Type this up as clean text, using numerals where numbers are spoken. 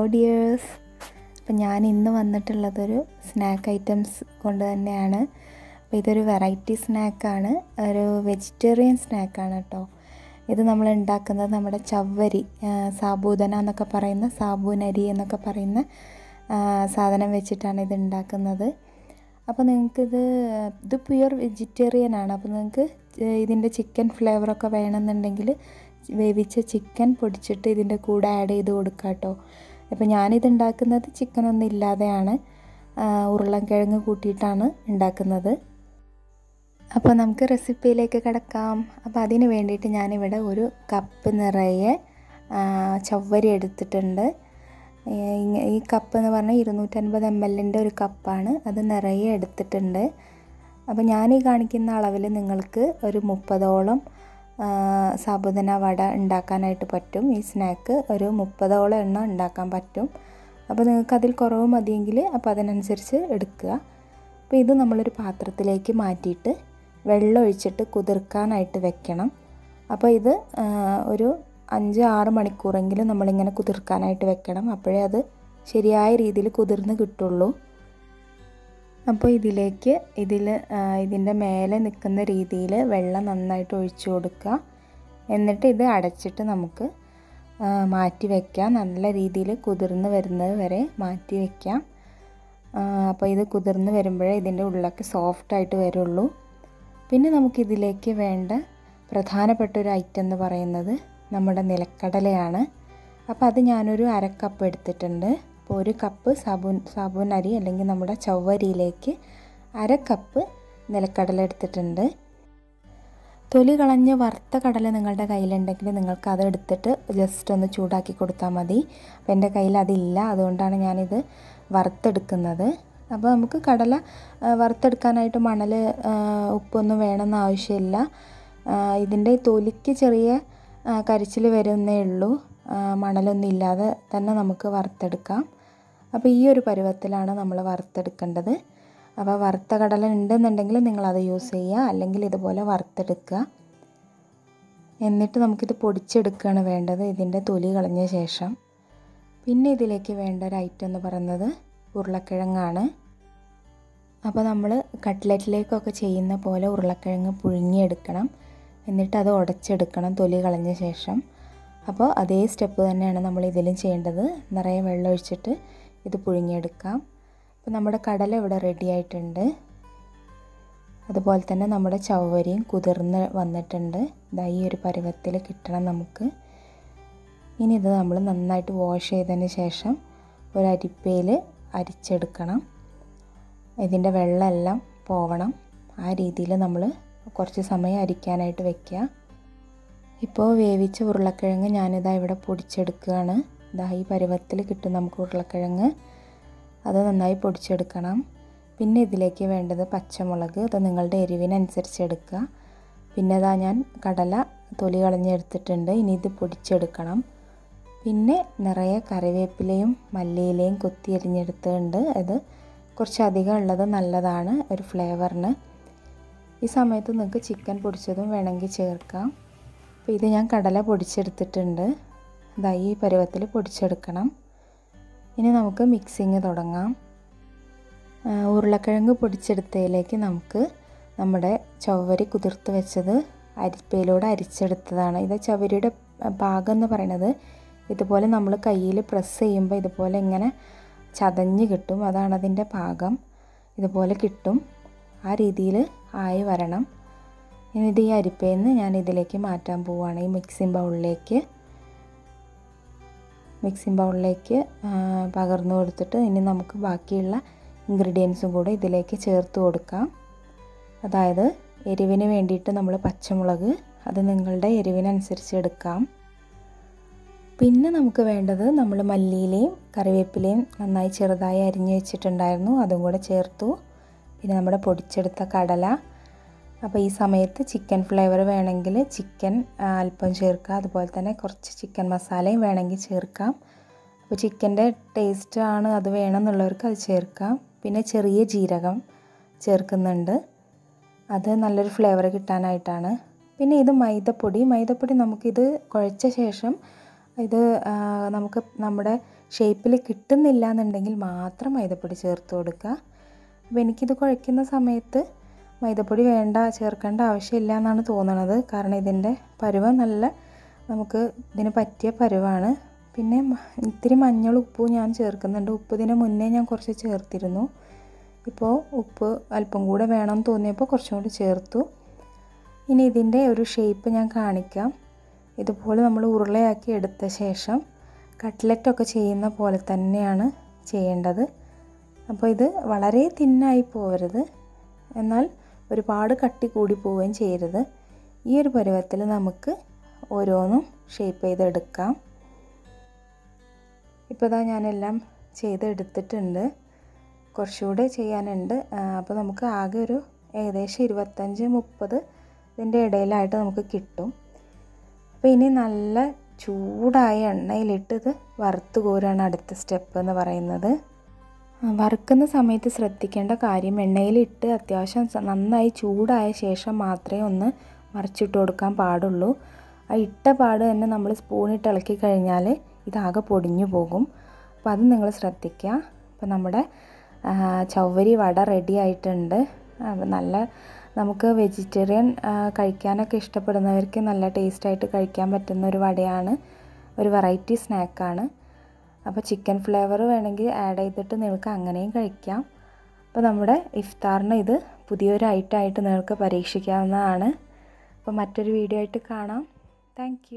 Hello dears. അപ്പോൾ ഞാൻ ഇന്ന് വന്നിട്ടുള്ളതൊരു സ്നാക്ക് ഐറ്റംസ് കൊണ്ട് തന്നെയാണ്. അപ്പോൾ ഇതൊരു വെറൈറ്റി സ്നാക്കാണ്, ഒരു വെജിറ്റേറിയൻ സ്നാക്കാണ് കേട്ടോ. ഇത് നമ്മൾ ഉണ്ടാക്കുന്നത് നമ്മുടെ ചവ്വരി, സാബൂദന എന്നൊക്കെ പറയുന്ന, സാബൂനരി എന്നൊക്കെ പറയുന്ന സാധനം വെച്ചിട്ടാണ് ഇത് ഉണ്ടാക്കുന്നത്. അപ്പോൾ ഇത് പ്യുവർ വെജിറ്റേറിയൻ ആണ്. അപ്പോൾ നിങ്ങൾക്ക് ഇതിൻ്റെ ചിക്കൻ ഫ്ലേവറൊക്കെ വേണമെന്നുണ്ടെങ്കിൽ വേവിച്ച ചിക്കൻ പൊടിച്ചിട്ട് ഇതിൻ്റെ കൂടെ ആഡ് ചെയ്ത് കൊടുക്കുക കേട്ടോ. അപ്പോൾ ഞാനിത് ഉണ്ടാക്കുന്നത് ചിക്കനൊന്നും ഇല്ലാതെയാണ്, ഉരുളൻകിഴങ്ങ് കൂട്ടിയിട്ടാണ് ഉണ്ടാക്കുന്നത്. അപ്പോൾ നമുക്ക് റെസിപ്പിയിലേക്ക് കിടക്കാം. അപ്പോൾ അതിന് വേണ്ടിയിട്ട് ഞാനിവിടെ ഒരു കപ്പ് നിറയെ ചവ്വരി എടുത്തിട്ടുണ്ട്. ഈ കപ്പ് എന്ന് പറഞ്ഞാൽ 250 ml ഒരു കപ്പാണ്, അത് നിറയെ എടുത്തിട്ടുണ്ട്. അപ്പോൾ ഞാനീ കാണിക്കുന്ന അളവിൽ നിങ്ങൾക്ക് ഒരു 30ഓളം സാബുദന വട ഉണ്ടാക്കാനായിട്ട് പറ്റും. ഈ സ്നാക്ക് ഒരു 30ഓളം എണ്ണം ഉണ്ടാക്കാൻ പറ്റും. അപ്പോൾ നിങ്ങൾക്ക് അതിൽ കുറവ് മതിയെങ്കിൽ അപ്പോൾ അതിനനുസരിച്ച് എടുക്കുക. അപ്പോൾ ഇത് നമ്മളൊരു പാത്രത്തിലേക്ക് മാറ്റിയിട്ട് വെള്ളം ഒഴിച്ചിട്ട് കുതിർക്കാനായിട്ട് വെക്കണം. അപ്പോൾ ഇത് ഒരു 5-6 മണിക്കൂറെങ്കിലും നമ്മളിങ്ങനെ കുതിർക്കാനായിട്ട് വെക്കണം. അപ്പോഴേ അത് ശരിയായ രീതിയിൽ കുതിർന്ന് കിട്ടുള്ളൂ. അപ്പോൾ ഇതിൻ്റെ മേലെ നിൽക്കുന്ന രീതിയിൽ വെള്ളം നന്നായിട്ട് ഒഴിച്ചു കൊടുക്കുക. എന്നിട്ട് ഇത് അടച്ചിട്ട് നമുക്ക് മാറ്റി വയ്ക്കാം. നല്ല രീതിയിൽ കുതിർന്ന് വരുന്നത് വരെ മാറ്റി വയ്ക്കാം. അപ്പോൾ ഇത് കുതിർന്ന് വരുമ്പോഴേ ഇതിൻ്റെ ഉള്ളൊക്കെ സോഫ്റ്റായിട്ട് വരുള്ളൂ. പിന്നെ നമുക്കിതിലേക്ക് വേണ്ട പ്രധാനപ്പെട്ട ഒരു ഐറ്റം എന്ന് പറയുന്നത് നമ്മുടെ നിലക്കടലയാണ്. അപ്പോൾ അത് ഞാനൊരു 1/2 കപ്പ് എടുത്തിട്ടുണ്ട്. അപ്പോൾ 1 കപ്പ് സാബൂനരി അല്ലെങ്കിൽ നമ്മുടെ ചവ്വരിയിലേക്ക് 1/2 കപ്പ് നിലക്കടല എടുത്തിട്ടുണ്ട്. തൊലി കളഞ്ഞ് വറുത്ത കടല നിങ്ങളുടെ കയ്യിലുണ്ടെങ്കിൽ നിങ്ങൾക്ക് അത് എടുത്തിട്ട് ജസ്റ്റ് ഒന്ന് ചൂടാക്കി കൊടുത്താൽ മതി. അപ്പോൾ എൻ്റെ കയ്യിൽ അതില്ല, അതുകൊണ്ടാണ് ഞാനിത് വറുത്തെടുക്കുന്നത്. അപ്പോൾ നമുക്ക് കടല വറുത്തെടുക്കാനായിട്ട് മണൽ, ഉപ്പൊന്നും വേണമെന്ന് ആവശ്യമില്ല. ഇതിൻ്റെ തൊലിക്ക് ചെറിയ കരിച്ചിൽ വരുന്നേ ഉള്ളൂ. മണലൊന്നും ഇല്ലാതെ തന്നെ നമുക്ക് വറുത്തെടുക്കാം. അപ്പോൾ ഈ ഒരു പരുവത്തിലാണ് നമ്മൾ വറുത്തെടുക്കേണ്ടത്. അപ്പോൾ വറുത്ത കടല ഉണ്ടെന്നുണ്ടെങ്കിൽ നിങ്ങളത് യൂസ് ചെയ്യുക, അല്ലെങ്കിൽ ഇതുപോലെ വറുത്തെടുക്കുക. എന്നിട്ട് നമുക്കിത് പൊടിച്ചെടുക്കുകയാണ് വേണ്ടത്, ഇതിൻ്റെ തൊലി കളഞ്ഞ ശേഷം. പിന്നെ ഇതിലേക്ക് വേണ്ട ഒരു ഐറ്റം എന്ന് പറയുന്നത് ഉരുളക്കിഴങ്ങാണ്. അപ്പോൾ നമ്മൾ കട്ട്ലറ്റിലേക്കൊക്കെ ചെയ്യുന്ന പോലെ ഉരുളക്കിഴങ്ങ് പുഴുങ്ങിയെടുക്കണം. എന്നിട്ട് അത് ഉടച്ചെടുക്കണം തൊലി കളഞ്ഞ ശേഷം. അപ്പോൾ അതേ സ്റ്റെപ്പ് തന്നെയാണ് നമ്മൾ ഇതിലും ചെയ്യേണ്ടത്. നിറയെ വെള്ളം ഒഴിച്ചിട്ട് ഇത് പുഴുങ്ങിയെടുക്കാം. അപ്പോൾ നമ്മുടെ കടല ഇവിടെ റെഡി ആയിട്ടുണ്ട്. അതുപോലെ തന്നെ നമ്മുടെ ചവ്വരിയും കുതിർന്ന് വന്നിട്ടുണ്ട്. ഈ ഒരു പരുവത്തിൽ കിട്ടണം നമുക്ക്. ഇനി ഇത് നമ്മൾ നന്നായിട്ട് വാഷ് ചെയ്തതിന് ശേഷം ഒരു അരിപ്പയിൽ അരിച്ചെടുക്കണം. ഇതിൻ്റെ വെള്ളമെല്ലാം പോവണം. ആ രീതിയിൽ നമ്മൾ കുറച്ച് സമയം അരിക്കാനായിട്ട് വെക്കുക. ഇപ്പോൾ വേവിച്ച ഉരുളക്കിഴങ്ങ് ഇവിടെ പൊടിച്ചെടുക്കുകയാണ്. ഈ പരുവത്തിൽ കിട്ടും നമുക്ക് ഉരുളക്കിഴങ്ങ്. അത് നന്നായി പൊടിച്ചെടുക്കണം. പിന്നെ ഇതിലേക്ക് വേണ്ടത് പച്ചമുളക്, അത് നിങ്ങളുടെ എരിവിനനുസരിച്ച് എടുക്കുക. പിന്നെ ഞാൻ കടല തൊലി കളഞ്ഞെടുത്തിട്ടുണ്ട്. ഇനി ഇത് പൊടിച്ചെടുക്കണം. പിന്നെ നിറയെ കറിവേപ്പിലയും മല്ലിയിലയും കൊത്തി അരിഞ്ഞെടുത്തിട്ടുണ്ട്. അത് കുറച്ചധികം ഉള്ളത് നല്ലതാണ് ഒരു ഫ്ലേവറിന്. ഈ സമയത്ത് നിങ്ങൾക്ക് ചിക്കൻ പൊടിച്ചതും വേണമെങ്കിൽ ചേർക്കാം. അപ്പോൾ ഇത് ഞാൻ കടല പൊടിച്ചെടുത്തിട്ടുണ്ട്. ഈ പരുവത്തിൽ പൊടിച്ചെടുക്കണം. ഇനി നമുക്ക് മിക്സിങ് തുടങ്ങാം. ഉരുളക്കിഴങ്ങ് പൊടിച്ചെടുത്തതിലേക്ക് നമുക്ക് നമ്മുടെ ചവ്വരി കുതിർത്ത് വെച്ചത് അരിപ്പയിലൂടെ അരിച്ചെടുത്തതാണ്. ഇത് ചവ്വരിയുടെ പാകം എന്ന് പറയുന്നത് ഇതുപോലെ നമ്മൾ കയ്യിൽ പ്രസ് ചെയ്യുമ്പോൾ ഇതുപോലെ ഇങ്ങനെ ചതഞ്ഞ് കിട്ടും. അതാണ് അതിൻ്റെ പാകം. ഇതുപോലെ കിട്ടും. ആ രീതിയിൽ ആയി വരണം. ഇനി ഇത് ഈ അരിപ്പയിൽ നിന്ന് ഞാൻ ഇതിലേക്ക് മാറ്റാൻ പോവുകയാണ്. ഈ മിക്സിംഗ് ബൗളിലേക്ക് പകർന്നു കൊടുത്തിട്ട് ഇനി നമുക്ക് ബാക്കിയുള്ള ഇൻഗ്രീഡിയൻസും കൂടെ ഇതിലേക്ക് ചേർത്ത് കൊടുക്കാം. അതായത് എരിവിന് വേണ്ടിയിട്ട് നമ്മൾ പച്ചമുളക്, അത് നിങ്ങളുടെ എരിവിനനുസരിച്ച് എടുക്കാം. പിന്നെ നമുക്ക് വേണ്ടത് നമ്മൾ മല്ലിയിലയും കറിവേപ്പിലയും നന്നായി ചെറുതായി അരിഞ്ഞ് വെച്ചിട്ടുണ്ടായിരുന്നു, അതും കൂടെ ചേർത്തു. പിന്നെ നമ്മുടെ പൊടിച്ചെടുത്ത കടല. അപ്പോൾ ഈ സമയത്ത് ചിക്കൻ ഫ്ലേവർ വേണമെങ്കിൽ ചിക്കൻ അല്പം ചേർക്കുക. അതുപോലെ തന്നെ കുറച്ച് ചിക്കൻ മസാലയും വേണമെങ്കിൽ ചേർക്കാം. അപ്പോൾ ചിക്കൻ്റെ ടേസ്റ്റ് ആണ് അത് വേണമെന്നുള്ളവർക്ക് അത് ചേർക്കാം. പിന്നെ ചെറിയ ജീരകം ചേർക്കുന്നുണ്ട്, അത് നല്ലൊരു ഫ്ലേവർ കിട്ടാനായിട്ടാണ്. പിന്നെ ഇത് മൈദപ്പൊടി നമുക്കിത് കുഴച്ച ശേഷം ഇത് നമുക്ക് നമ്മുടെ ഷേപ്പിൽ കിട്ടുന്നില്ല എന്നുണ്ടെങ്കിൽ മാത്രം മൈദപ്പൊടി ചേർത്ത് കൊടുക്കുക. അപ്പോൾ എനിക്കിത് കുഴയ്ക്കുന്ന സമയത്ത് മൈദപ്പൊടി ചേർക്കേണ്ട ആവശ്യമില്ല എന്നാണ് തോന്നുന്നത്. കാരണം ഇതിൻ്റെ പരുവം നല്ല നമുക്ക് ഇതിന് പറ്റിയ പരുവാണ്. പിന്നെ ഇത്തിരി മഞ്ഞൾ ഉപ്പും ഞാൻ ചേർക്കുന്നുണ്ട്. ഉപ്പ് ഇതിന് മുന്നേ ഞാൻ കുറച്ച് ചേർത്തിരുന്നു. ഇപ്പോൾ ഉപ്പ് അല്പം കൂടെ വേണമെന്ന് തോന്നിയപ്പോൾ കുറച്ചും കൂടി ചേർത്തു. ഇനി ഇതിൻ്റെ ഒരു ഷേപ്പ് ഞാൻ കാണിക്കാം. ഇതുപോലെ നമ്മൾ ഉരുളയാക്കി എടുത്ത ശേഷം കട്ട്ലറ്റൊക്കെ ചെയ്യുന്ന പോലെ തന്നെയാണ് ചെയ്യേണ്ടത്. അപ്പോൾ ഇത് വളരെ തിന്നായി പോകരുത്, എന്നാൽ ഒരുപാട് കട്ടി കൂടി പോവുകയും ചെയ്യരുത്. ഈ ഒരു പരുവത്തിൽ നമുക്ക് ഓരോന്നും ഷേപ്പ് ചെയ്തെടുക്കാം. ഇപ്പോൾ ഇതാ ഞാനെല്ലാം ചെയ്തെടുത്തിട്ടുണ്ട്. കുറച്ചുകൂടെ ചെയ്യാനുണ്ട്. അപ്പോൾ നമുക്ക് ആകെ ഒരു ഏകദേശം 25-30 ഇതിൻ്റെ ഇടയിലായിട്ട് നമുക്ക് കിട്ടും. അപ്പോൾ ഇനി നല്ല ചൂടായ എണ്ണയിലിട്ട് ഇത് വറുത്ത് കോരാണ് അടുത്ത സ്റ്റെപ്പ് എന്ന് പറയുന്നത്. വറുക്കുന്ന സമയത്ത് ശ്രദ്ധിക്കേണ്ട കാര്യം, എണ്ണയിലിട്ട് അത്യാവശ്യം നന്നായി ചൂടായ ശേഷം മാത്രമേ ഒന്ന് മറിച്ചിട്ട് കൊടുക്കാൻ പാടുള്ളൂ. ആ ഇട്ട പാട് തന്നെ നമ്മൾ സ്പൂണിട്ട് ഇളക്കി കഴിഞ്ഞാൽ ഇതാകെ പൊടിഞ്ഞു പോകും. അപ്പോൾ അത് നിങ്ങൾ ശ്രദ്ധിക്കുക. അപ്പോൾ നമ്മുടെ ചവ്വരി വട റെഡി ആയിട്ടുണ്ട്. നല്ല നമുക്ക് വെജിറ്റേറിയൻ കഴിക്കാനൊക്കെ ഇഷ്ടപ്പെടുന്നവർക്ക് നല്ല ടേസ്റ്റായിട്ട് കഴിക്കാൻ പറ്റുന്ന ഒരു വടയാണ്, ഒരു വെറൈറ്റി സ്നാക്കാണ്. അപ്പോൾ ചിക്കൻ ഫ്ലേവർ വേണമെങ്കിൽ ആഡ് ചെയ്തിട്ട് നിങ്ങൾക്ക് അങ്ങനെയും കഴിക്കാം. അപ്പോൾ നമ്മുടെ ഇഫ്താറിന് ഇത് പുതിയൊരു ഐറ്റമായിട്ട് നിങ്ങൾക്ക് പരീക്ഷിക്കാവുന്നതാണ്. അപ്പോൾ മറ്റൊരു വീഡിയോ ആയിട്ട് കാണാം. താങ്ക്